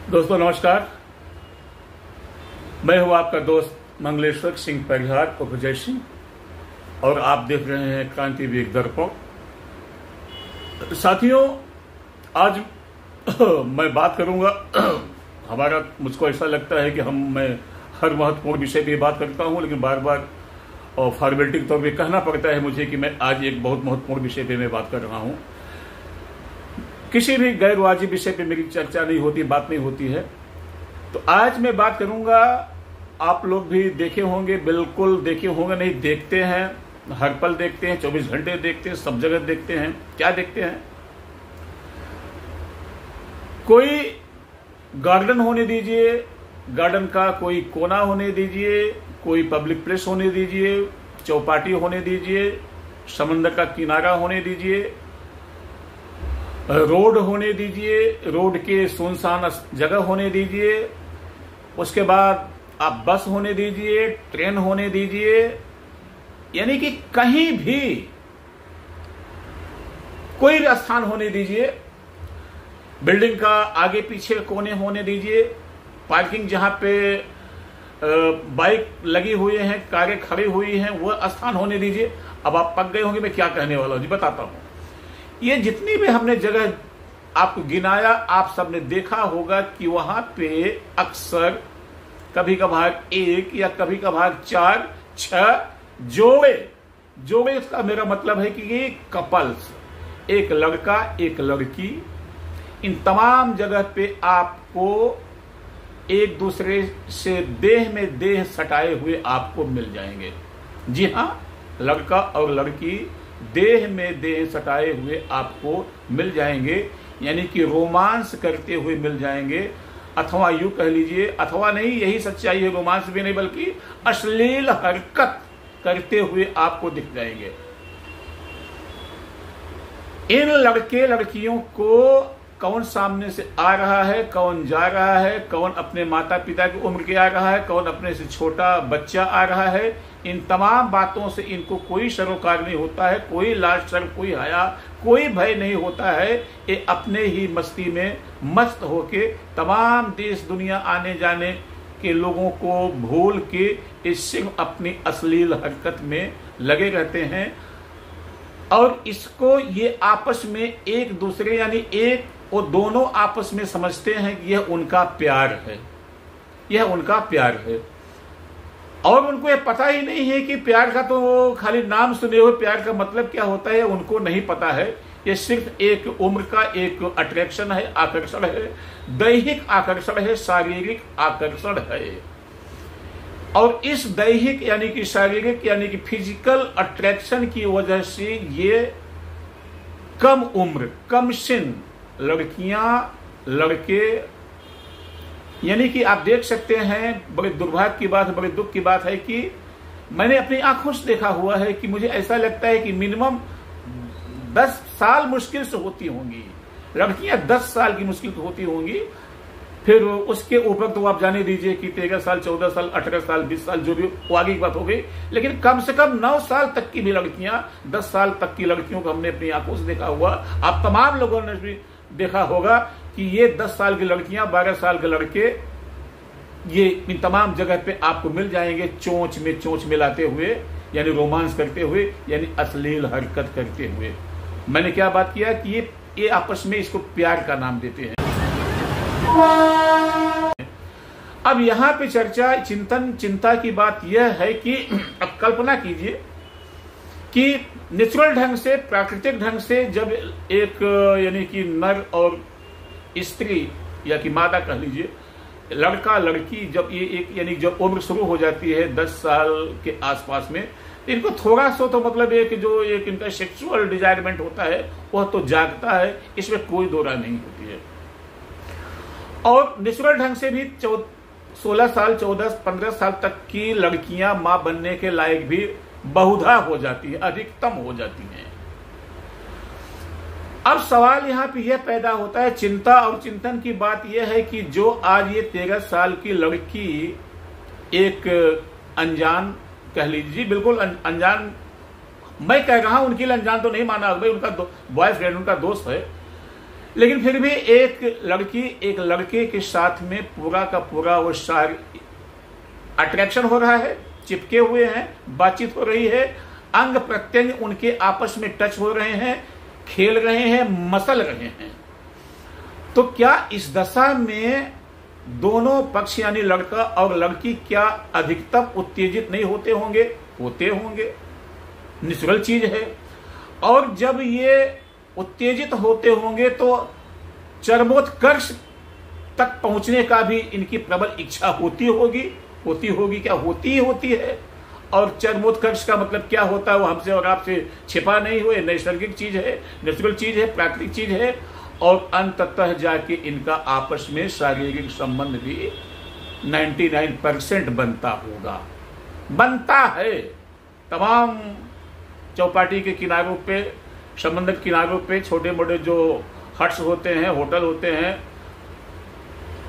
दोस्तों नमस्कार। मैं हूं आपका दोस्त मंगलेश्वर सिंह परिहार उर्फ जय सिंह और आप देख रहे हैं क्रांतिवीर दर्पण। साथियों, आज मैं बात करूंगा मुझको ऐसा लगता है कि मैं हर महत्वपूर्ण विषय पे बात करता हूं, लेकिन बार बार और फॉर्मेलिटी के तौर पे कहना पड़ता है मुझे कि मैं आज एक बहुत महत्वपूर्ण विषय पे मैं बात कर रहा हूं। किसी भी गैर वाजिब विषय पे मेरी चर्चा नहीं होती, बात नहीं होती है। तो आज मैं बात करूंगा, आप लोग भी देखे होंगे, बिल्कुल देखे होंगे, नहीं देखते हैं, हर पल देखते हैं, 24 घंटे देखते हैं, सब जगह देखते हैं। क्या देखते हैं? कोई गार्डन होने दीजिए, गार्डन का कोई कोना होने दीजिए, कोई पब्लिक प्लेस होने दीजिए, चौपाटी होने दीजिए, समंदर का किनारा होने दीजिए, रोड होने दीजिए, रोड के सुनसान जगह होने दीजिए, उसके बाद आप बस होने दीजिए, ट्रेन होने दीजिए, यानी कि कहीं भी कोई स्थान होने दीजिए, बिल्डिंग का आगे पीछे कोने होने दीजिए, पार्किंग जहां पे बाइक लगी हुई हैं, कारें खड़ी हुई हैं, वह स्थान होने दीजिए। अब आप पक गए होंगे मैं क्या कहने वाला हूं जी, बताता हूं। ये जितनी भी हमने जगह आपको गिनाया, आप सबने देखा होगा कि वहां पे अक्सर कभी कभार एक या कभी कभार 4, 6 जोड़े इसका मेरा मतलब है कि ये कपल्स, एक लड़का एक लड़की, इन तमाम जगह पे आपको एक दूसरे से देह में देह सटाए हुए आपको मिल जाएंगे। जी हां, लड़का और लड़की देह में देह सटाए हुए आपको मिल जाएंगे, यानी कि रोमांस करते हुए मिल जाएंगे, अथवा यूं कह लीजिए, अथवा नहीं, यही सच्चाई है, रोमांस भी नहीं बल्कि अश्लील हरकत करते हुए आपको दिख जाएंगे। इन लड़के लड़कियों को कौन सामने से आ रहा है, कौन जा रहा है, कौन अपने माता पिता की उम्र के आ रहा है, कौन अपने से छोटा बच्चा आ रहा है, इन तमाम बातों से इनको कोई सरोकार नहीं होता है, कोई लाज शर्म, कोई हया, कोई भय नहीं होता है। ये अपने ही मस्ती में मस्त होके तमाम देश दुनिया आने जाने के लोगों को भूल के ये सिर्फ अपनी अश्लील हरकत में लगे रहते हैं। और इसको ये आपस में एक दूसरे यानी एक वो दोनों आपस में समझते हैं कि यह उनका प्यार है, यह उनका प्यार है। और उनको ये पता ही नहीं है कि प्यार का तो वो खाली नाम सुने हुए, प्यार का मतलब क्या होता है उनको नहीं पता है। ये सिर्फ एक उम्र का एक अट्रैक्शन है, आकर्षण है, दैहिक आकर्षण है, शारीरिक आकर्षण है। और इस दैहिक यानी कि शारीरिक यानी कि फिजिकल अट्रैक्शन की वजह से ये कम उम्र, कम सिन लड़कियां लड़के, यानी कि आप देख सकते हैं, बड़े दुर्भाग्य की बात, बड़े दुख की बात है कि मैंने अपनी आंखों से देखा हुआ है कि मुझे ऐसा लगता है कि मिनिमम 10 साल मुश्किल से होती होंगी लड़कियां, 10 साल की मुश्किल से होती होंगी। फिर उसके ऊपर तो आप जाने दीजिए कि 13 साल, 14 साल, 18 साल, 20 साल, जो भी वो आगे की बात हो गई। लेकिन कम से कम 9 साल तक की भी लड़कियां, 10 साल तक की लड़कियों को हमने अपनी आंखों से देखा हुआ। आप तमाम लोगों ने भी देखा होगा कि ये 10 साल की लड़कियां, 12 साल के लड़के, ये इन तमाम जगह पे आपको मिल जाएंगे, चोंच में चोंच मिलाते हुए, यानी रोमांस करते हुए, यानी अश्लील हरकत करते हुए। मैंने क्या बात किया कि ये आपस में इसको प्यार का नाम देते हैं। अब यहां पे चर्चा, चिंता की बात यह है कि अब कल्पना कीजिए कि नेचुरल ढंग से, प्राकृतिक ढंग से जब एक यानी कि नर और स्त्री या कि मादा कह लीजिए, लड़का लड़की, जब ये एक यानी जब उम्र शुरू हो जाती है 10 साल के आसपास में, इनको थोड़ा सा तो मतलब एक जो एक इनका सेक्सुअल डिजायरमेंट होता है वह तो जागता है, इसमें कोई दो राय नहीं होती है। और नेचुरल ढंग से भी 16 साल, 14, 15 साल तक की लड़कियां मां बनने के लायक भी बहुधा हो जाती है, अधिकतम हो जाती हैं। अब सवाल यहां पे यह पैदा होता है, चिंता और चिंतन की बात यह है कि जो आज ये 13 साल की लड़की एक अनजान कह लीजिए, बिल्कुल अनजान मैं कह रहा हूं, उनके लिए अनजान तो नहीं माना भाई, उनका बॉयफ्रेंड, उनका दोस्त है, लेकिन फिर भी एक लड़की एक लड़के के साथ में पूरा का पूरा वो सारी अट्रैक्शन हो रहा है, चिपके हुए हैं, बातचीत हो रही है, अंग प्रत्यंग उनके आपस में टच हो रहे हैं, खेल रहे हैं, मसल रहे हैं। तो क्या इस दशा में दोनों पक्ष यानी लड़का और लड़की क्या अधिकतम उत्तेजित नहीं होते होंगे? होते होंगे, नेचुरल चीज है। और जब ये उत्तेजित होते होंगे तो चरमोत्कर्ष तक पहुंचने का भी इनकी प्रबल इच्छा होती होगी क्या? होती ही होती है। और चरमोत्कर्ष का मतलब क्या होता है वो हमसे और आपसे छिपा नहीं हुए, नैसर्गिक चीज है, नेचुरल चीज है, प्राकृतिक चीज है। और अंततः जाके इनका आपस में शारीरिक संबंध भी 99% बनता होगा, बनता है। तमाम चौपाटी के किनारों पे, समंदर किनारों पे छोटे मोटे जो हट्स होते हैं, होटल होते हैं,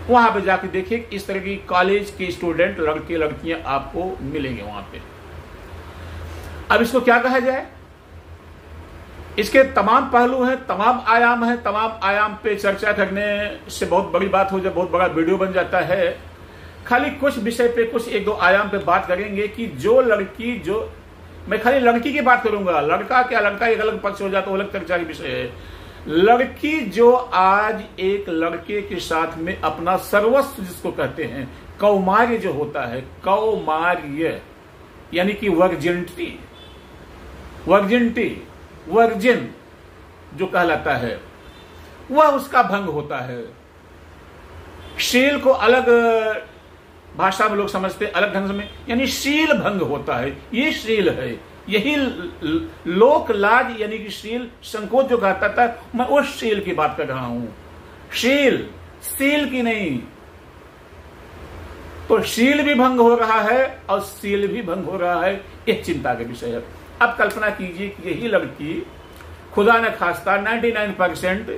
वहां पे जाके देखिए इस तरह की कॉलेज के स्टूडेंट लड़के लड़कियां आपको मिलेंगे वहां पे। अब इसको क्या कहा जाए? इसके तमाम पहलू हैं, तमाम आयाम हैं। तमाम आयाम पे चर्चा करने से बहुत बड़ी बात हो जाए, बहुत बड़ा वीडियो बन जाता है। खाली कुछ विषय पे, कुछ एक दो आयाम पे बात करेंगे कि जो लड़की, जो मैं खाली लड़की की बात करूंगा, लड़का क्या, लड़का एक अलग पक्ष हो जाता है, अलग चर्चा के विषय है। लड़की जो आज एक लड़के के साथ में अपना सर्वस्व जिसको कहते हैं, कौमार्य जो होता है, कौमार्य यानी कि वर्जिनिटी, वर्जिन जो कहलाता है, वह उसका भंग होता है। शील को अलग भाषा में लोग समझते हैं, अलग ढंग से, यानी शील भंग होता है। ये शील है, यही लोक लाज यानी कि शील संकोच जो कहता था, मैं उस शील की बात कर रहा हूं। शील की नहीं। तो शील भी भंग हो रहा है और शील भी भंग हो रहा है, एक चिंता का विषय है। अब कल्पना कीजिए कि यही लड़की खुदा न खास्ता 99%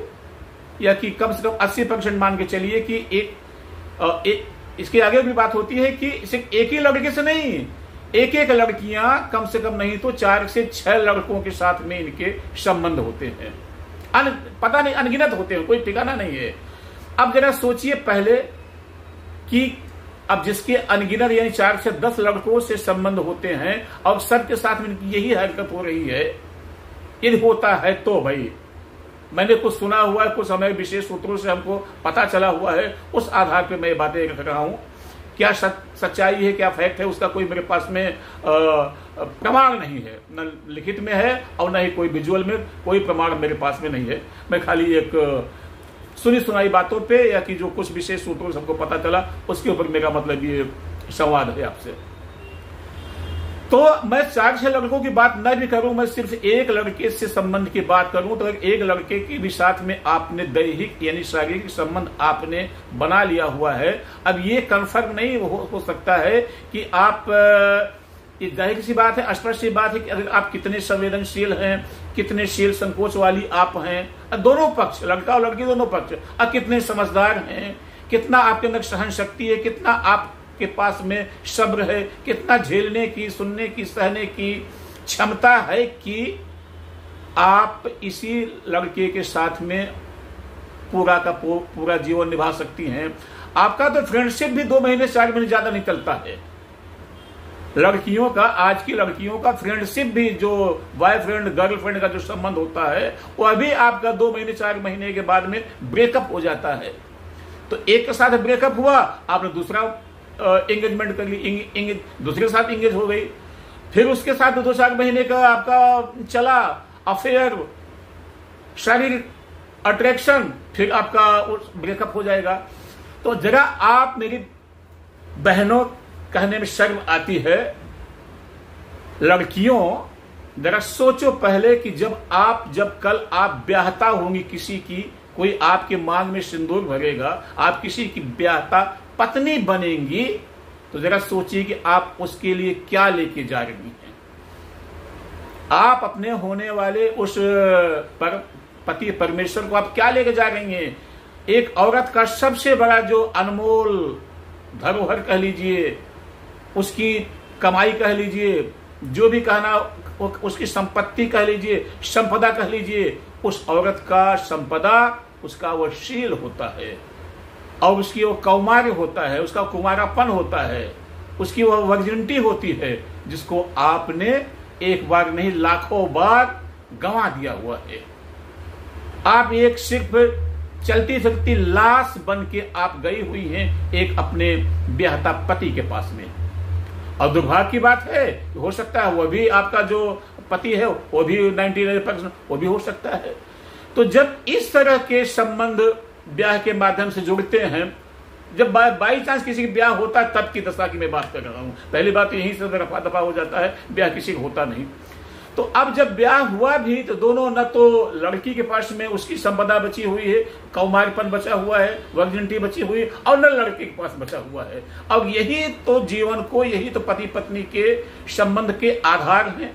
या कि कम से कम 80% मान के चलिए कि एक इसके आगे भी बात होती है कि सिर्फ एक ही लड़के से नहीं, एक एक लड़कियां कम से कम नहीं तो 4 से 6 लड़कों के साथ में इनके संबंध होते हैं। पता नहीं, अनगिनत होते हैं, कोई ठिकाना नहीं है। अब जरा सोचिए पहले कि अब जिसके अनगिनत यानी 4 से 10 लड़कों से संबंध होते हैं और सबके साथ में इनकी यही हरकत हो रही है, यदि होता है तो भाई, मैंने कुछ सुना हुआ है, कुछ हमें विशेष सूत्रों से हमको पता चला हुआ है, उस आधार पे मैं बातें कर रहा हूं। क्या सच्चाई है, क्या फैक्ट है, उसका कोई मेरे पास में प्रमाण नहीं है, न लिखित में है और न ही कोई विजुअल में कोई प्रमाण मेरे पास में नहीं है। मैं खाली एक सुनी सुनाई बातों पे या कि जो कुछ विशेष सूत्रों से हमको पता चला उसके ऊपर मेरा मतलब ये संवाद है आपसे। तो मैं 4-6 लड़कों की बात न भी करूं, मैं सिर्फ एक लड़के से संबंध की बात करूं, तो एक लड़के के भी साथ में आपने दैहिक यानी शारीरिक संबंध आपने बना लिया हुआ है। अब ये कंफर्म नहीं हो सकता है कि आप, ये जाहिर सी बात है, स्पष्ट सी बात है कि अगर आप कितने संवेदनशील हैं, कितने शील संकोच वाली आप हैं, दोनों पक्ष, लड़का और लड़की दोनों पक्ष, अब कितने समझदार हैं, कितना आपके अंदर सहन शक्ति है, कितना आपके पास में सब्र है, कितना झेलने की, सुनने की, सहने की क्षमता है कि आप इसी लड़के के साथ में पूरा का पूरा जीवन निभा सकती हैं। आपका तो फ्रेंडशिप भी 2 महीने 4 महीने ज्यादा नहीं चलता है। लड़कियों का, आज की लड़कियों का फ्रेंडशिप भी, जो बॉयफ्रेंड गर्लफ्रेंड का जो संबंध होता है, वो अभी आपका 2 महीने 4 महीने के बाद में ब्रेकअप हो जाता है। तो एक के साथ ब्रेकअप हुआ, आपने दूसरा एंगेजमेंट कर ली, दूसरे के साथ एंगेज हो गई, फिर उसके साथ 2-4 महीने का आपका चला अफेयर, शारीरिक अट्रैक्शन, फिर आपका ब्रेकअप हो जाएगा। तो जरा आप, मेरी बहनों, कहने में शर्म आती है, लड़कियों जरा सोचो पहले कि जब कल आप ब्याहता होंगी किसी की, कोई आपके मांग में सिंदूर भरेगा, आप किसी की ब्याहता पत्नी बनेंगी, तो जरा सोचिए कि आप उसके लिए क्या लेके जा रही हैं। आप अपने होने वाले उस पति परमेश्वर को आप क्या लेके जा रही हैं? एक औरत का सबसे बड़ा जो अनमोल धरोहर कह लीजिए, उसकी कमाई कह लीजिए, जो भी कहना, उसकी संपत्ति कह लीजिए, संपदा कह लीजिए, उस औरत का संपदा, उसका वह शील होता है और उसकी वो कौमार्य होता है, उसका कुमारापन होता है, उसकी वह वर्जिनिटी होती है, जिसको आपने एक बार नहीं लाखों बार गंवा दिया हुआ है। आप एक सिर्फ चलती फिरती लाश बन के आप गई हुई हैं एक अपने ब्याहता पति के पास में। और दुर्भाग्य की बात है, हो सकता है वह भी आपका जो पति है वो भी 99% वो भी हो सकता है। तो जब इस तरह के संबंध ब्याह के माध्यम से जुड़ते हैं, जब बाई चांस किसी का ब्याह होता है तब की दशा की मैं बात कर रहा हूं। पहली बात तो यहीं से रफा दफा हो जाता है, ब्याह किसी का होता नहीं। तो अब जब ब्याह हुआ भी तो दोनों, न तो लड़की के पास में उसकी संपदा बची हुई है, कौमारपन बचा हुआ है, वर्जिनिटी बची हुई है, और न लड़के के पास बचा हुआ है। अब यही तो जीवन को, यही तो पति पत्नी के संबंध के आधार हैं,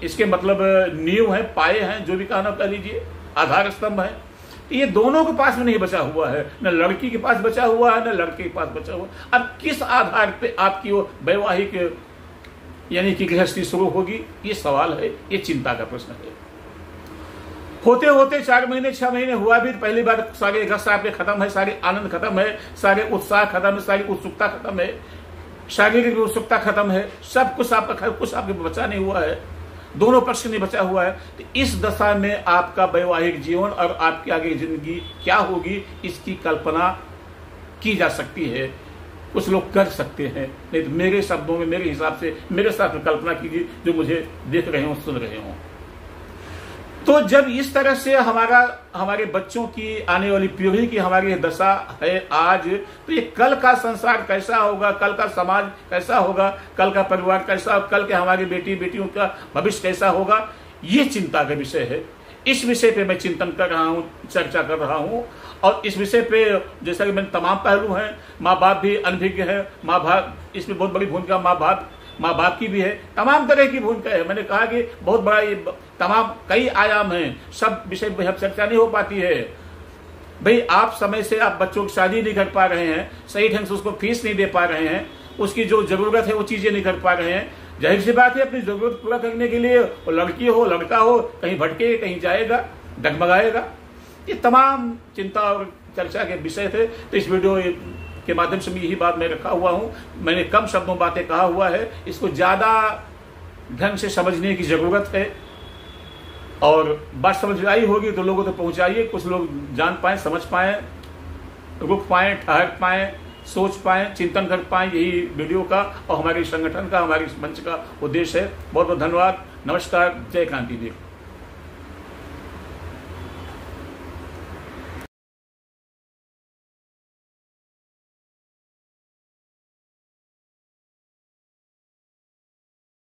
इसके मतलब नींव है, पाए हैं, जो भी कहना कह लीजिए, आधार स्तंभ है। ये दोनों के पास में नहीं बचा हुआ है, न लड़की के पास बचा हुआ है न लड़के के पास बचा हुआ। अब किस आधार पे आपकी वो वैवाहिक यानी कि गृहस्थी शुरू होगी, ये सवाल है, ये चिंता का प्रश्न है। होते होते 4 महीने 6 महीने हुआ भी, पहली बार सारे रस आपके खत्म है, सारे आनंद खत्म है, सारे उत्साह खत्म है, सारी उत्सुकता खत्म है, शारीरिक उत्सुकता खत्म है, सब कुछ आपका, कुछ आपके बचा नहीं हुआ है, दोनों पक्ष नहीं बचा हुआ है। तो इस दशा में आपका वैवाहिक जीवन और आपकी आगे जिंदगी क्या होगी, इसकी कल्पना की जा सकती है, कुछ लोग कर सकते हैं। नहीं तो मेरे शब्दों में, मेरे हिसाब से, मेरे साथ में कल्पना कीजिए जो मुझे देख रहे हो, सुन रहे हो। तो जब इस तरह से हमारे बच्चों की, आने वाली पीढ़ी की हमारी दशा है आज, तो ये कल का संसार कैसा होगा, कल का समाज कैसा होगा, कल का परिवार कैसा, कल के हमारी बेटी बेटियों का भविष्य कैसा होगा, ये चिंता का विषय है। इस विषय पे मैं चिंतन कर रहा हूँ, चर्चा कर रहा हूँ। और इस विषय पे जैसा कि मैंने तमाम पहलू हैं, माँ बाप भी अनभिज्ञ है, माँ बाप, इसमें बहुत बड़ी भूमिका माँ बाप की भी है, तमाम तरह की भूमिका है। मैंने कहा कि बहुत बड़ा ये तमाम कई आयाम हैं, सब विषय पे चर्चा नहीं हो पाती है। भाई आप समय से आप बच्चों की शादी नहीं कर पा रहे हैं, सही ढंग से उसको फीस नहीं दे पा रहे हैं, उसकी जो जरूरत है वो चीजें नहीं कर पा रहे हैं। जाहिर सी बात है अपनी जरूरत पूरा करने के लिए वो लड़की हो लड़का हो, कहीं भटके, कहीं जाएगा, डगमगाएगा। ये तमाम चिंता और चर्चा के विषय थे। तो इस वीडियो के माध्यम से यही बात मैं रखा हुआ हूँ। मैंने कम शब्दों बातें कहा हुआ है, इसको ज्यादा ढंग से समझने की जरूरत है। और बात समझ में आई होगी तो लोगों तक पहुंचाइए, कुछ लोग जान पाए, समझ पाए, रुक पाए, ठहर पाए, सोच पाए, चिंतन कर पाए। यही वीडियो का और हमारे संगठन का, हमारे मंच का उद्देश्य है। बहुत बहुत धन्यवाद। नमस्कार। जय क्रांति देव।